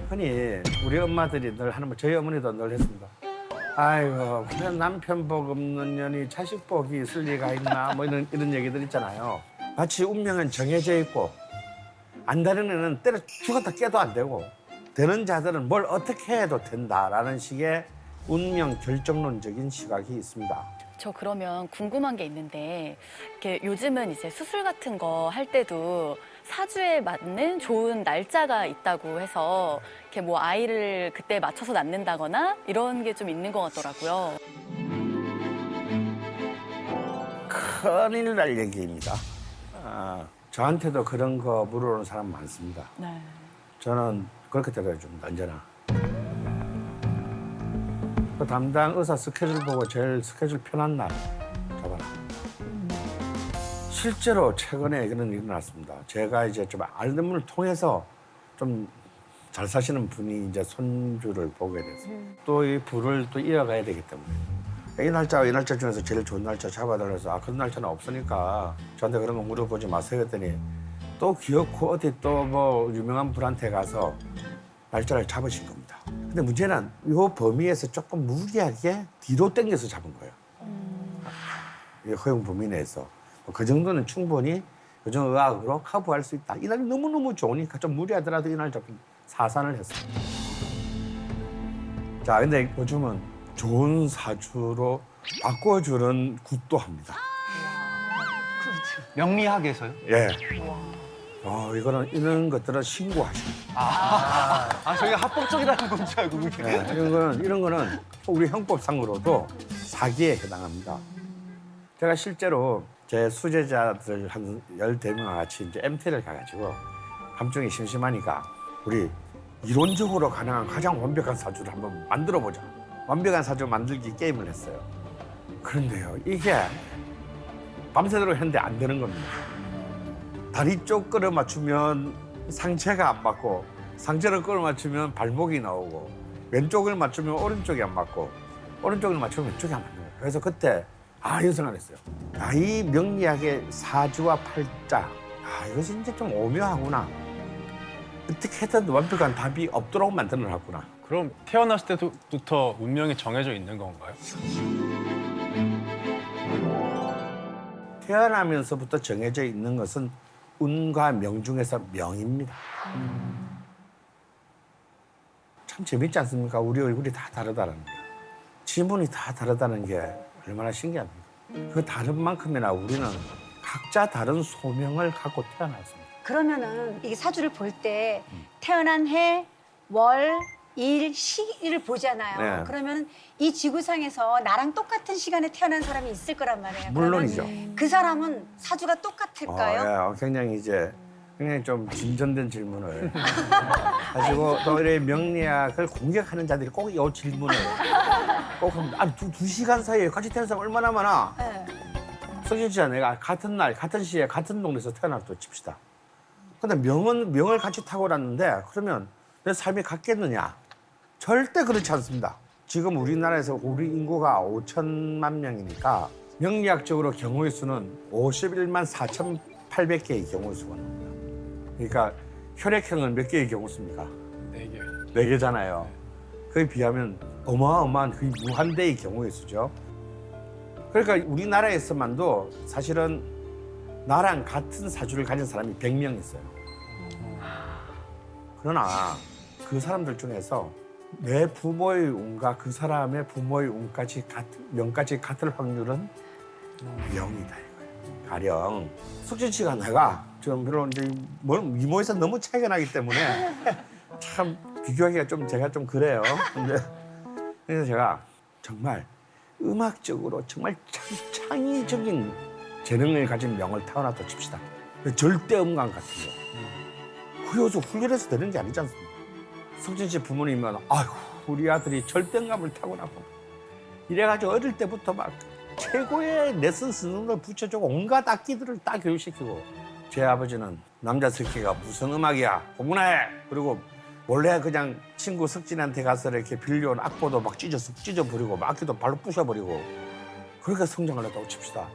흔히 우리 엄마들이 늘 하는 말, 저희 어머니도 늘 했습니다. 아이고, 그냥 남편 복 없는 년이 자식 복이 있을 리가 있나 뭐 이런 얘기들 있잖아요. 마치 운명은 정해져 있고 안 되는 애는 때려 죽었다 깨도 안 되고 되는 자들은 뭘 어떻게 해도 된다라는 식의 운명 결정론적인 시각이 있습니다. 저 그러면 궁금한 게 있는데 이렇게 요즘은 이제 수술 같은 거 할 때도 사주에 맞는 좋은 날짜가 있다고 해서 이렇게 뭐 아이를 그때 맞춰서 낳는다거나 이런 게 좀 있는 것 같더라고요. 큰일 날 얘기입니다. 저한테도 그런 거 물어보는 사람 많습니다. 네. 저는 그렇게 대답해줍니다, 언제나. 그 담당 의사 스케줄 보고 제일 스케줄 편한 날 잡아라. 실제로 최근에 그런 일이 났습니다. 제가 이제 좀 아는 분을 통해서 좀 잘 사시는 분이 이제 손주를 보게 돼서 또 이 부를 또 이어가야 되기 때문에 이 날짜와 이 날짜 중에서 제일 좋은 날짜 잡아달라서 그런 날짜는 없으니까 저한테 그런 거 물어보지 마세요 했더니 또 기어코 어디 또 뭐 유명한 분한테 가서 날짜를 잡으신 겁니다. 근데 문제는 이 범위에서 조금 무리하게 뒤로 당겨서 잡은 거예요. 이 허용 범위 내에서. 그 정도는 충분히 교정의학으로 커버할 수 있다. 이날이 너무너무 좋으니까 좀 무리하더라도 이날 조금 사산을 했어요. 자, 근데 요즘은 좋은 사주로 바꿔주는 굿도 합니다. 명리학에서요? 예. 이거는 이런 것들은 신고하셔야 돼요. 저희가 합법적이라는 건 줄 알고 그게. 예, 이런 거는 우리 형법상으로도 사기에 해당합니다. 제가 실제로 제 수제자들 한 14명과 같이 이제 MT를 가가지고 밤중에 심심하니까 우리 이론적으로 가능한 가장 완벽한 사주를 한번 만들어보자. 완벽한 사주 만들기 게임을 했어요. 그런데요, 이게 밤새도록 했는데 안 되는 겁니다. 다리 쪽 끌어 맞추면 상체가 안 맞고 상체를 끌어 맞추면 발목이 나오고 왼쪽을 맞추면 오른쪽이 안 맞고 오른쪽을 맞추면 왼쪽이 안 맞는 거예요. 그래서 그때 이런 생각을 했어요. 이 명리학의 사주와 팔자, 이것이 이제 좀 오묘하구나. 어떻게든 완벽한 답이 없도록 만들어놨구나. 그럼 태어났을 때부터 운명이 정해져 있는 건가요? 태어나면서부터 정해져 있는 것은 운과 명 중에서 명입니다. 참 재밌지 않습니까? 우리 얼굴이 다 다르다는 게. 지문이 다 다르다는 게 얼마나 신기합니까? 그 다른 만큼이나 우리는 각자 다른 소명을 갖고 태어났습니다. 그러면은 이 사주를 볼 때 태어난 해, 월, 일, 시를 보잖아요. 네. 그러면 이 지구상에서 나랑 똑같은 시간에 태어난 사람이 있을 거란 말이에요. 물론이죠. 그러면 그 사람은 사주가 똑같을까요? 굉장히 좀 진전된 질문을 가지고 또 이렇게 명리학을 공격하는 자들이 꼭 이 질문을 꼭 합니다. 두 시간 사이에 같이 태어난 사람 얼마나 많아? 네. 석진 씨와 내가 같은 날, 같은 시에, 같은 동네에서 태어났다 칩시다. 근데 명을 같이 타고났는데 그러면 내 삶이 같겠느냐? 절대 그렇지 않습니다. 지금 우리나라에서 우리 인구가 5천만 명이니까 명리학적으로 경우의 수는 51만 4,800개의 경우의 수가 나옵니다. 그러니까 혈액형은 몇 개의 경우 수입니까? 4개. 4개잖아요. 그에 비하면 어마어마한 거의 무한대의 경우의 수죠. 그러니까 우리나라에서만도 사실은 나랑 같은 사주를 가진 사람이 100명 있어요. 그러나 그 사람들 중에서 내 부모의 운과 그 사람의 부모의 운까지 명까지 같을 확률은 0이다 이거예요. 가령 숙진 씨가 내가 지금 별로 이제 미모에서 너무 차이가 나기 때문에 참 비교하기가 제가 좀 그래요. 그래서 제가 정말 음악적으로 정말 창의적인 재능을 가진 명을 타고났다 칩시다. 절대 음감 같은 거. 그 요소 훈련해서 되는 게 아니지 않습니까? 석진 씨 부모님은 아이고 우리 아들이 절대음감을 타고나고 이래가지고 어릴 때부터 막 최고의 레슨 쓰는 걸 붙여주고 온갖 악기들을 다 교육시키고 제 아버지는 남자 새끼가 무슨 음악이야 공부나 해. 그리고 원래 그냥 친구 석진한테 가서 이렇게 빌려온 악보도 막 찢어버리고 막 악기도 발로 부셔버리고 그렇게 성장을 했다고 칩시다.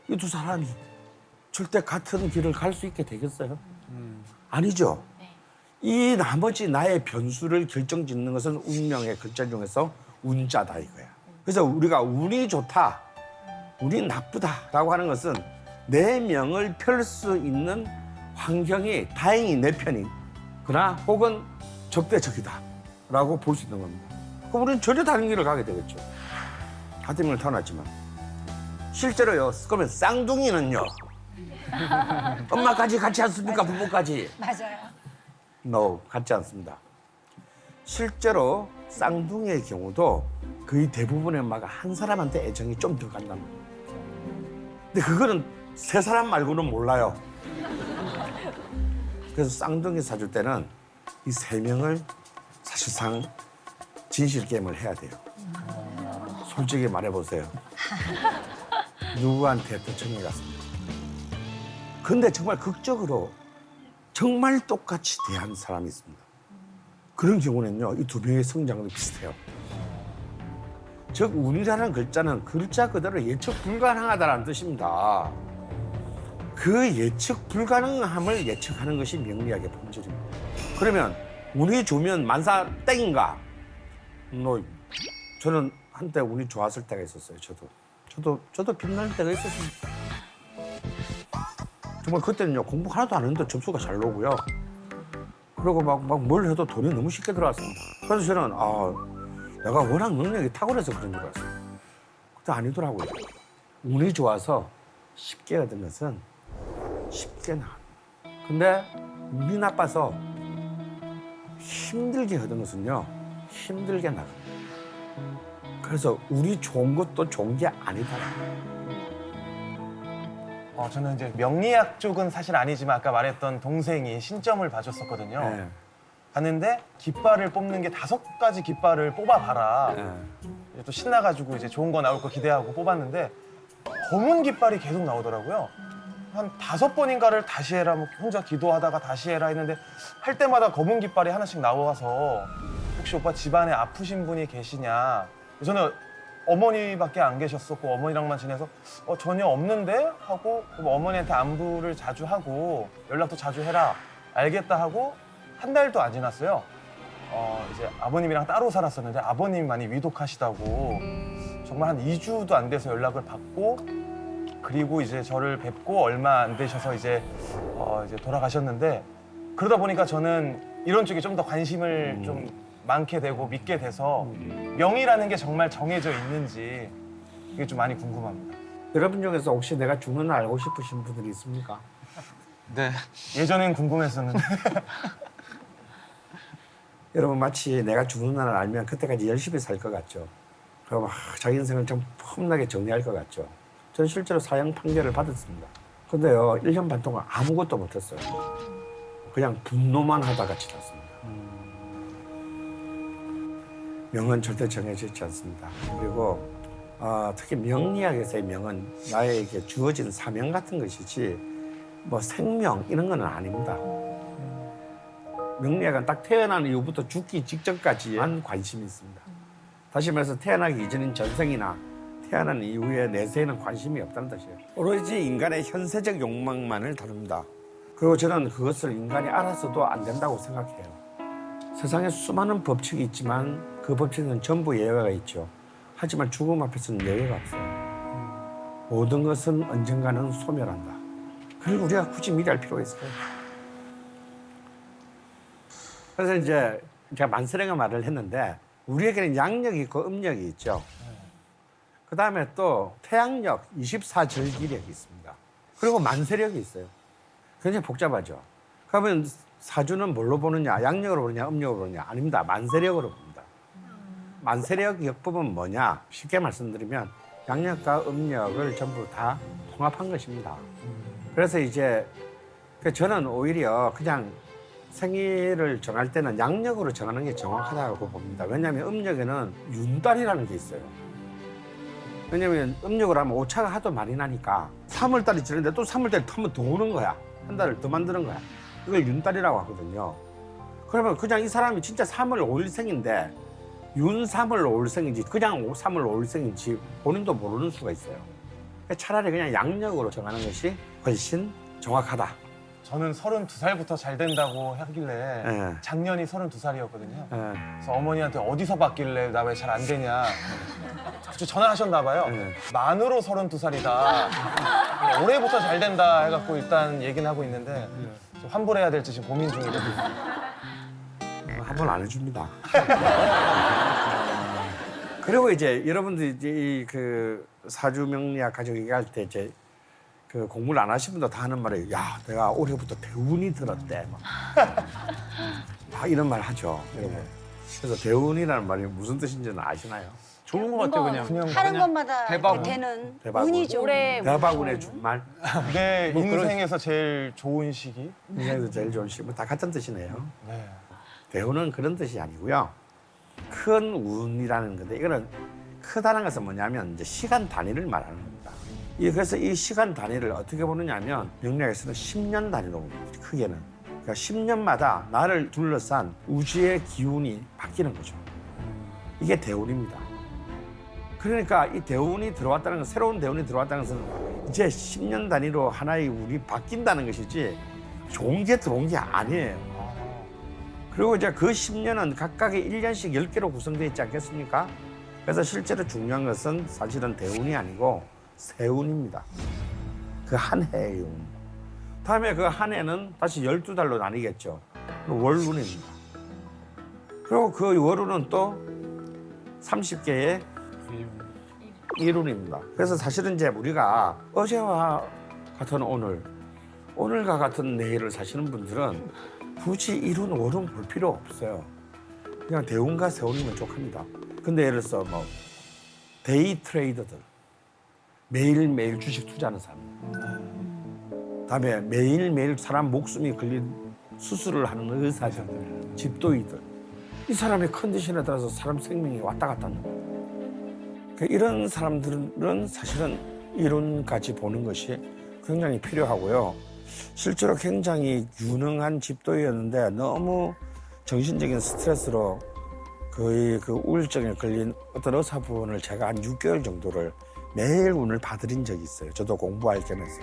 이 두 사람이 절대 같은 길을 갈 수 있게 되겠어요? 아니죠. 네. 이 나머지 나의 변수를 결정짓는 것은 운명의 글자 중에서 운자다 이거야. 그래서 우리가 운이 좋다, 운이 나쁘다라고 하는 것은 내 명을 펼 수 있는 환경이 다행히 내 편이거나 혹은 적대적이다라고 볼 수 있는 겁니다. 그럼 우리는 전혀 다른 길을 가게 되겠죠. 같은 명을 태어났지만 실제로요. 그러면 쌍둥이는요. 엄마까지 같지 않습니까? 부모까지. 맞아요. No, 같지 않습니다. 실제로 쌍둥이의 경우도 거의 대부분의 엄마가 한 사람한테 애정이 좀 더 간단 말이에요. 근데 그거는 세 사람 말고는 몰라요. 그래서 쌍둥이 사줄 때는 이 세 명을 사실상 진실 게임을 해야 돼요. 솔직히 말해보세요. 누구한테 더 정이 갔습니까? 근데 정말 극적으로 정말 똑같이 대한 사람이 있습니다. 그런 경우는요, 이 두 명의 성장도 비슷해요. 즉, 운이라는 글자는 글자 그대로 예측 불가능하다는 뜻입니다. 그 예측 불가능함을 예측하는 것이 명리학의 본질입니다. 그러면 운이 좋으면 만사 땡인가? 저는 한때 운이 좋았을 때가 있었어요. 저도 빛날 때가 있었습니다. 정말 그때는요, 공부 하나도 안 했는데 점수가 잘 나오고요. 그리고 막 뭘 해도 돈이 너무 쉽게 들어왔습니다. 그래서 저는 내가 워낙 능력이 탁월해서 그런 줄 알았어요. 근데 아니더라고요. 운이 좋아서 쉽게 얻은 것은 쉽게 나갑니다. 근데 운이 나빠서 힘들게 얻은 것은요, 힘들게 나갑니다. 그래서 운이 좋은 것도 좋은 게 아니다. 저는 이제 명리학 쪽은 사실 아니지만 아까 말했던 동생이 신점을 봐줬었거든요. 네. 봤는데 깃발을 뽑는 게 5가지 깃발을 뽑아봐라. 네. 또 신나가지고 이제 좋은 거 나올 거 기대하고 뽑았는데 검은 깃발이 계속 나오더라고요. 한 5번인가를 다시 해라, 뭐 혼자 기도하다가 다시 해라 했는데 할 때마다 검은 깃발이 하나씩 나와서 혹시 오빠 집안에 아프신 분이 계시냐. 저는 어머니밖에 안 계셨었고 어머니랑만 지내서 전혀 없는데 하고 어머니한테 안부를 자주 하고 연락도 자주 해라. 알겠다 하고 한 달도 안 지났어요. 이제 아버님이랑 따로 살았었는데 아버님이 많이 위독하시다고 정말 한 2주도 안 돼서 연락을 받고 그리고 이제 저를 뵙고 얼마 안 되셔서 이제 돌아가셨는데 그러다 보니까 저는 이런 쪽에 좀 더 관심을 좀 많게 되고 믿게 돼서 명이라는 게 정말 정해져 있는지 이게 좀 많이 궁금합니다. 여러분 중에서 혹시 내가 죽는 날 알고 싶으신 분들이 있습니까? 네. 예전엔 궁금했었는데. 여러분 마치 내가 죽는 날을 알면 그때까지 열심히 살 것 같죠. 그럼 자기 인생을 좀 폼나게 정리할 것 같죠. 저는 실제로 사형 판결을 받았습니다. 근데요, 1년 반 동안 아무것도 못했어요. 그냥 분노만 하다가 지났습니다. 명은 절대 정해져 있지 않습니다. 그리고 특히 명리학에서의 명은 나에게 주어진 사명 같은 것이지 뭐 생명 이런 건 아닙니다. 명리학은 딱 태어난 이후부터 죽기 직전까지만 관심이 있습니다. 다시 말해서 태어나기 이전인 전생이나 태어난 이후의 내세에는 관심이 없다는 뜻이에요. 오로지 인간의 현세적 욕망만을 다룹니다. 그리고 저는 그것을 인간이 알아서도 안 된다고 생각해요. 세상에 수많은 법칙이 있지만 그 법칙은 전부 예외가 있죠. 하지만 죽음 앞에서는 예외가 없어요. 모든 것은 언젠가는 소멸한다. 그리고 우리가 굳이 미리 할 필요가 있을까요? 그래서 이제 제가 만세령의 말을 했는데 우리에게는 양력이 있고 음력이 있죠. 그 다음에 또 태양력, 24절기력이 있습니다. 그리고 만세력이 있어요. 굉장히 복잡하죠. 그러면 사주는 뭘로 보느냐? 양력으로 보느냐? 음력으로 보느냐? 아닙니다. 만세력으로 봅니다. 만세력 역법은 뭐냐? 쉽게 말씀드리면 양력과 음력을 전부 다 통합한 것입니다. 그래서 이제 저는 오히려 그냥 생일을 정할 때는 양력으로 정하는 게 정확하다고 봅니다. 왜냐하면 음력에는 윤달이라는 게 있어요. 왜냐하면 음력으로 하면 오차가 하도 많이 나니까 3월달이 지났는데 또 3월달이 한 번 더 오는 거야. 한 달을 더 만드는 거야. 이걸 윤달이라고 하거든요. 그러면 그냥 이 사람이 진짜 3월 5일생인데 윤 3월 5일생인지 그냥 3월 5일생인지 본인도 모르는 수가 있어요. 차라리 그냥 양력으로 정하는 것이 훨씬 정확하다. 저는 32살부터 잘 된다고 하길래 예. 작년이 32살이었거든요. 예. 그래서 어머니한테 어디서 봤길래 나 왜 잘 안 되냐. 그쵸, 전화하셨나 봐요. 네. 만으로 32살이다. 올해부터 잘 된다 해갖고 일단 얘기는 하고 있는데 좀 환불해야 될지 지금 고민 중이거든요. 한 번 안 해줍니다. 그리고 이제 여러분들 이제 그 사주 명리학 가지고 얘기할 때 이제 그 공부를 안 하신 분도 다 하는 말이에요. 야, 내가 올해부터 대운이 들었대. 막 이런 말 하죠, 여러분. 그래서 대운이라는 말이 무슨 뜻인지는 아시나요? 좋은 것 같아요, 그냥. 그냥 하는 것마다 대박운. 되는 대박운. 운이 좋은. 올해 대박운의 준말, 내 뭐 그런- 인생에서 제일 좋은 시기. 인생에서 제일 좋은 시, 다 같은 뜻이네요. 네. 대운은 그런 뜻이 아니고요. 큰 운이라는 건데 이거는 크다는 것은 뭐냐면 이제 시간 단위를 말하는 겁니다. 그래서 이 시간 단위를 어떻게 보느냐 하면 명리학에서는 10년 단위로 봅니다. 크게는. 그러니까 10년마다 나를 둘러싼 우주의 기운이 바뀌는 거죠. 이게 대운입니다. 그러니까 이 대운이 들어왔다는 건, 새로운 대운이 들어왔다는 것은 이제 10년 단위로 하나의 운이 바뀐다는 것이지 좋은 게 들어온 게 아니에요. 그리고 이제 그 10년은 각각의 1년씩 10개로 구성되어 있지 않겠습니까? 그래서 실제로 중요한 것은 사실은 대운이 아니고 세운입니다. 그 한 해의 운. 다음에 그 한 해는 다시 12달로 나뉘겠죠. 월운입니다. 그리고 그 월운은 또 30개의 일운입니다. 그래서 사실은 이제 우리가 어제와 같은 오늘, 오늘과 같은 내일을 사시는 분들은 굳이 일운, 월운 볼 필요 없어요. 그냥 대운과 세운이면 족합니다. 근데 예를 들어서 뭐 데이 트레이더들, 매일매일 주식 투자하는 사람, 다음에 매일매일 사람 목숨이 걸린 수술을 하는 의사들, 집도이들, 이 사람의 컨디션에 따라서 사람 생명이 왔다 갔다 하는 거예요. 그러니까 이런 사람들은 사실은 이론까지 보는 것이 굉장히 필요하고요. 실제로 굉장히 유능한 집도이였는데 너무 정신적인 스트레스로 거의 그 우울증에 걸린 어떤 의사분을 제가 한 6개월 정도를 매일 운을 봐드린 적이 있어요. 저도 공부할 겸해서.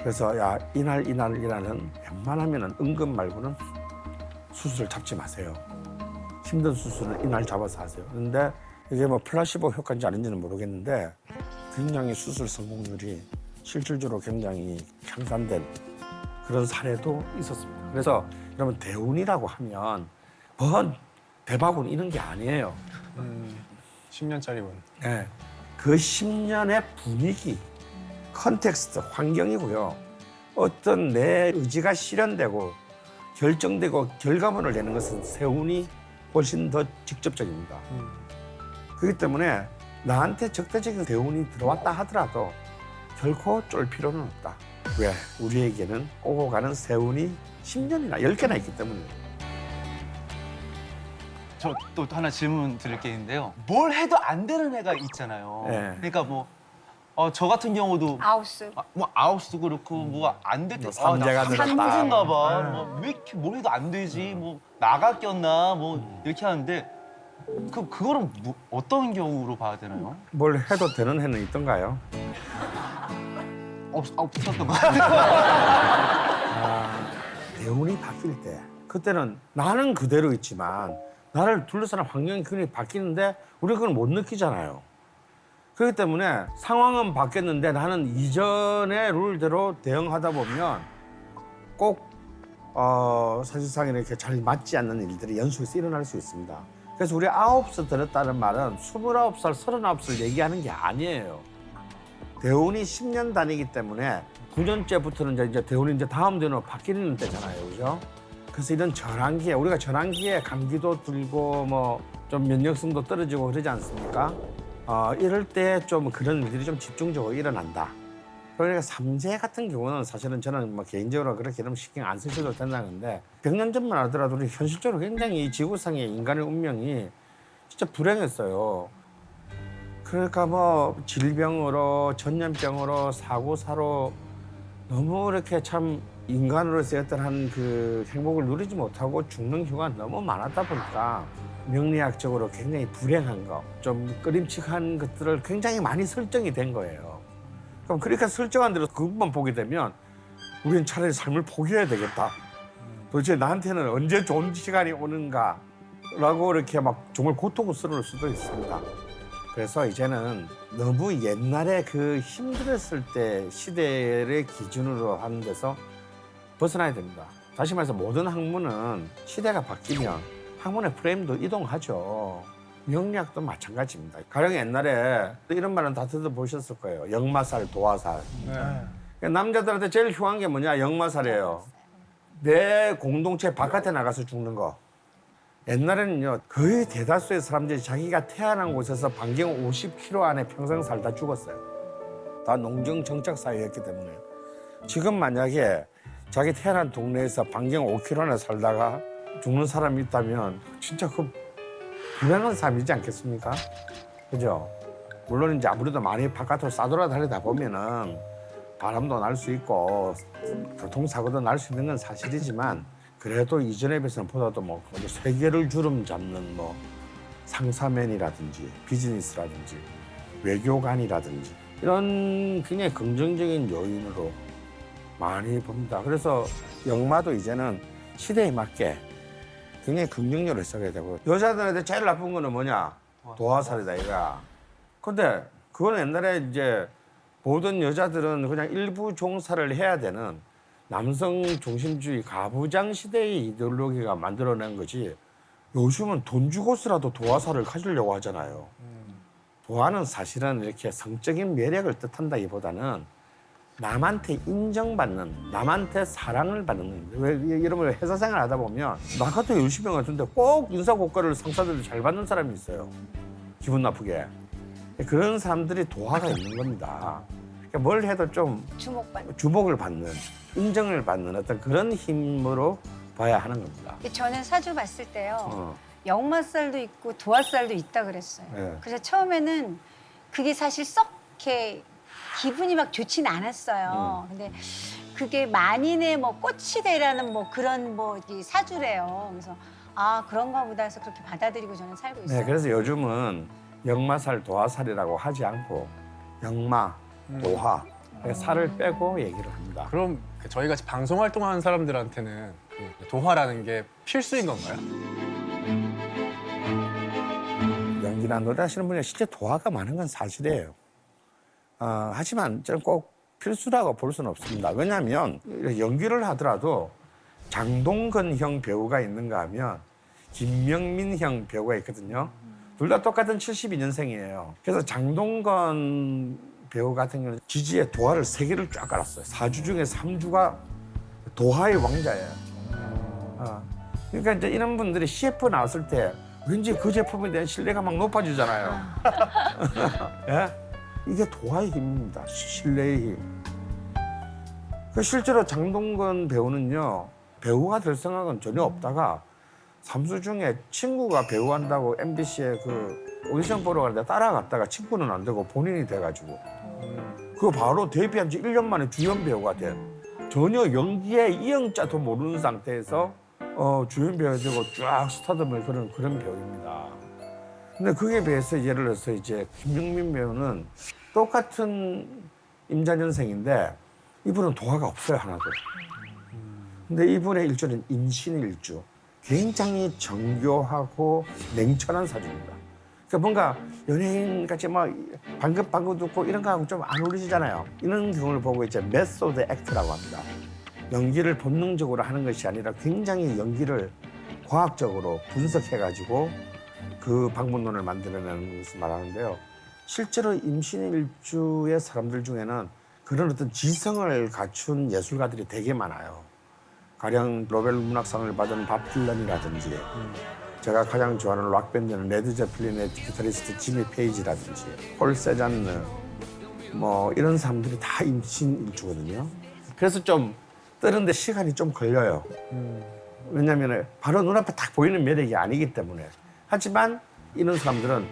그래서 야, 이날이라는 웬만하면 응급 말고는 수술을 잡지 마세요. 힘든 수술은 이날 잡아서 하세요. 그런데 이게 뭐 플라시보 효과인지 아닌지는 모르겠는데 굉장히 수술 성공률이 실질적으로 굉장히 향상된 그런 사례도 있었습니다. 그래서 여러분 대운이라고 하면 뭔 대박운 이런 게 아니에요. 10년짜리 운. 네. 그 10년의 분위기, 컨텍스트, 환경이고요. 어떤 내 의지가 실현되고 결정되고 결과물을 내는 것은 세운이 훨씬 더 직접적입니다. 그렇기 때문에 나한테 적대적인 대운이 들어왔다 하더라도 결코 쫄 필요는 없다. 왜? 우리에게는 오고 가는 세운이 10년이나 10개나 있기 때문입니다. 저 또 하나 질문 드릴 게 있는데요. 뭘 해도 안 되는 애가 있잖아요. 네. 그러니까 뭐 저 같은 경우도 아우스. 뭐 아홉수도 그렇고 뭐가 안 될 때, 뭐 삼재가 나 들었다. 삼재인가 봐. 뭐 왜 이렇게 뭘 해도 안 되지? 뭐 나가 꼈나? 뭐 이렇게 하는데 그거는 어떤 경우로 봐야 되나요? 뭘 해도 되는 해는 있던가요? 없었던 것 같아요. 대운이 바뀔 때 그때는 나는 그대로 있지만 나를 둘러싸는 환경이 굉장히 바뀌는데 우리가 그걸 못 느끼잖아요. 그렇기 때문에 상황은 바뀌었는데 나는 이전의 룰대로 대응하다 보면 꼭 사실상 이렇게 잘 맞지 않는 일들이 연속해서 일어날 수 있습니다. 그래서 우리 9살 들었다는 말은 29살, 39살 얘기하는 게 아니에요. 대운이 10년 단위이기 때문에 9년째부터는 이제 대운이 이제 다음 대운으로 바뀌는 때잖아요, 그죠? 그래서 이런 전환기에 우리가 전환기에 감기도 들고 뭐 좀 면역성도 떨어지고 그러지 않습니까? 이럴 때 좀 그런 일들이 좀 집중적으로 일어난다. 그러니까 삼재 같은 경우는 사실은 저는 뭐 개인적으로 그렇게 너무 신경 안 쓰셔도 된다는데 100년 전만 하더라도 우리 현실적으로 굉장히 이 지구상의 인간의 운명이 진짜 불행했어요. 그러니까 뭐 질병으로 전염병으로 사고사로 너무 이렇게 참 인간으로서의 어떤 한 그 행복을 누리지 못하고 죽는 경우가 너무 많았다 보니까 명리학적으로 굉장히 불행한 거, 좀 꺼림칙한 것들을 굉장히 많이 설정이 된 거예요. 그럼 그러니까 설정한 대로 그것만 보게 되면 우린 차라리 삶을 포기해야 되겠다. 도대체 나한테는 언제 좋은 시간이 오는가라고 이렇게 막 정말 고통스러울 수도 있습니다. 그래서 이제는 너무 옛날에 그 힘들었을 때 시대를 기준으로 하는 데서 벗어나야 됩니다. 다시 말해서 모든 학문은 시대가 바뀌면 학문의 프레임도 이동하죠. 명리학도 마찬가지입니다. 가령 옛날에 이런 말은 다 들어보셨을 거예요. 역마살, 도화살. 네. 남자들한테 제일 흉한 게 뭐냐? 역마살이에요. 내 공동체 바깥에 나가서 죽는 거. 옛날에는요, 거의 대다수의 사람들이 자기가 태어난 곳에서 반경 50km 안에 평생 살다 죽었어요. 다 농경 정착 사회였기 때문에. 지금 만약에 자기 태어난 동네에서 반경 5km 안에 살다가 죽는 사람이 있다면 진짜 그 불행한 삶이지 않겠습니까? 그죠? 물론 이제 아무래도 많이 바깥으로 싸돌아다니다 보면은 바람도 날 수 있고 교통사고도 날 수 있는 건 사실이지만 그래도 이전에 비해서는 보다도 뭐 세계를 주름 잡는 뭐 상사맨이라든지 비즈니스라든지 외교관이라든지 이런 굉장히 긍정적인 요인으로 많이 봅니다. 그래서 영마도 이제는 시대에 맞게 굉장히 긍정적으로 해석해야 되고 여자들한테 제일 나쁜 거는 뭐냐? 도화살이다 이거야. 근데 그거는 옛날에 이제 모든 여자들은 그냥 일부 종사를 해야 되는 남성 중심주의 가부장 시대의 이데올로기가 만들어낸 거지 요즘은 돈 주고서라도 도화살을 가지려고 하잖아요. 도화는 사실은 이렇게 성적인 매력을 뜻한다기보다는 남한테 인정받는, 남한테 사랑을 받는. 왜 이러면 회사 생활 하다 보면 나 같은 열심히 같은데 꼭 인사고과를 상사들이 잘 받는 사람이 있어요. 기분 나쁘게. 그런 사람들이 도화가 있는 겁니다. 그러니까 뭘 해도 좀 주목을 받는, 인정을 받는 어떤 그런 힘으로 봐야 하는 겁니다. 저는 사주 봤을 때요. 역마살도 있고 도화살도 있다 그랬어요. 네. 그래서 처음에는 그게 사실 썩 이렇게 기분이 막 좋진 않았어요. 근데 그게 만인의 뭐 꽃이 되라는 뭐 그런 뭐 이 사주래요. 그래서 아 그런가 보다 해서 그렇게 받아들이고 저는 살고 있어요. 네, 그래서 요즘은 역마살, 도화살이라고 하지 않고 역마, 도화, 살을 빼고 얘기를 합니다. 그럼 저희 같이 방송 활동하는 사람들한테는 그 도화라는 게 필수인 건가요? 연기나 노래 하시는 분이 실제 도화가 많은 건 사실이에요. 하지만 저는 꼭 필수라고 볼 수는 없습니다. 왜냐하면 연기를 하더라도 장동건형 배우가 있는가 하면 김명민형 배우가 있거든요. 둘 다 똑같은 72년생이에요. 그래서 장동건 배우 같은 경우는 지지에 도화를 3개를 쫙 깔았어요. 4주 중에 3주가 도화의 왕자예요. 그러니까 이제 이런 분들이 CF 나왔을 때 왠지 그 제품에 대한 신뢰가 막 높아지잖아요. 예? 이게 도화의 힘입니다. 신뢰의 힘. 실제로 장동건 배우는요. 배우가 될 생각은 전혀 없다가 3수 중에 친구가 배우 한다고 MBC에 그 오디션 보러 가는데 따라갔다가 친구는 안 되고 본인이 돼가지고 그거 바로 데뷔한 지 1년 만에 주연 배우가 된 전혀 연기에 이영자도 모르는 상태에서 주연 배우가 되고 쫙 스타덤을 그런 배우입니다. 근데 그에 비해서 예를 들어서 이제 김용민 배우는 똑같은 임자년생인데 이분은 도화가 없어요, 하나도. 근데 이분의 일주는 임신일주. 굉장히 정교하고 냉철한 사주입니다. 그러니까 뭔가 연예인같이 막 방긋방긋 웃고 이런 거하고 좀 안 어울리시잖아요. 이런 경우를 보고 이제 메소드 액트라고 합니다. 연기를 본능적으로 하는 것이 아니라 굉장히 연기를 과학적으로 분석해가지고 그 방문론을 만들어내는 것을 말하는데요. 실제로 임신일주의 사람들 중에는 그런 어떤 지성을 갖춘 예술가들이 되게 많아요. 가령 노벨 문학상을 받은 밥 딜런이라든지 제가 가장 좋아하는 락밴드는 레드 제플린의 기타리스트 지미 페이지라든지 폴 세잔느 뭐 이런 사람들이 다 임신일주거든요. 그래서 좀 뜨는데 시간이 좀 걸려요. 왜냐하면 바로 눈앞에 딱 보이는 매력이 아니기 때문에. 하지만 이런 사람들은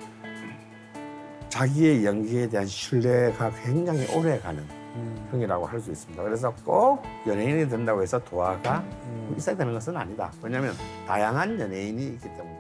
자기의 연기에 대한 신뢰가 굉장히 오래가는 형이라고 할 수 있습니다. 그래서 꼭 연예인이 된다고 해서 도화가 있어야 되는 것은 아니다. 왜냐하면 다양한 연예인이 있기 때문에.